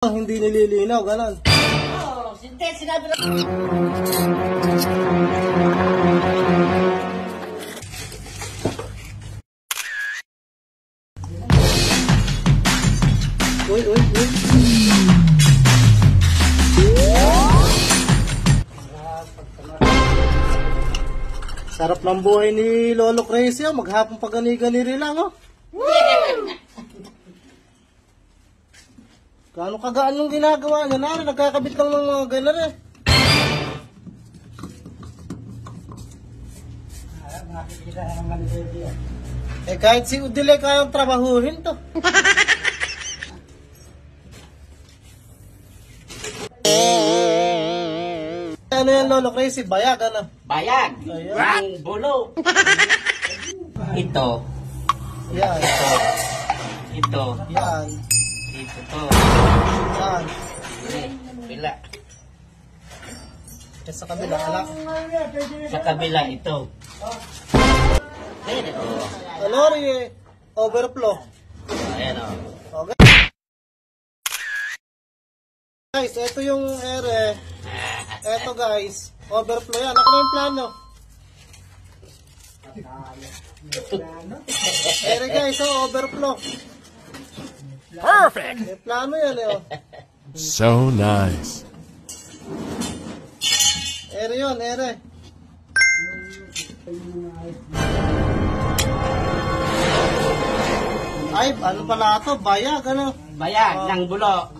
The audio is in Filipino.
Hindi nililinaw, ganon. Oo, sinabi na. Uy. Sarap ng buhay ni Lolo Crazy, oh. Maghapon pa gani-ganiri lang, oh. Gaano kagaan yung ginagawa niya na, nagkakabit lang ng mga ganar, eh. Eh kahit si Udile kayang trabahuhin to. Ano yan, Lolo Crazy? Bayag, ano? Bayag. Ayan. Ang bulo. Ito. Yan. Ito. Yan. Ito to. Yan. Kabila. Eh, sa kabila, alak. Sa kabila ito. Ayan ito. Lori, eh. Overflow. Ayan o. Okay. Guys, ito yung ere. Ito guys, overflow yan. Ako na yung plano. Ere guys, oh, overflow. Perfect! May plano yan eh, oh. So nice. Ere yun, ere. Ay, ano pala ito? Bayag, ano? Bayag ng bulo.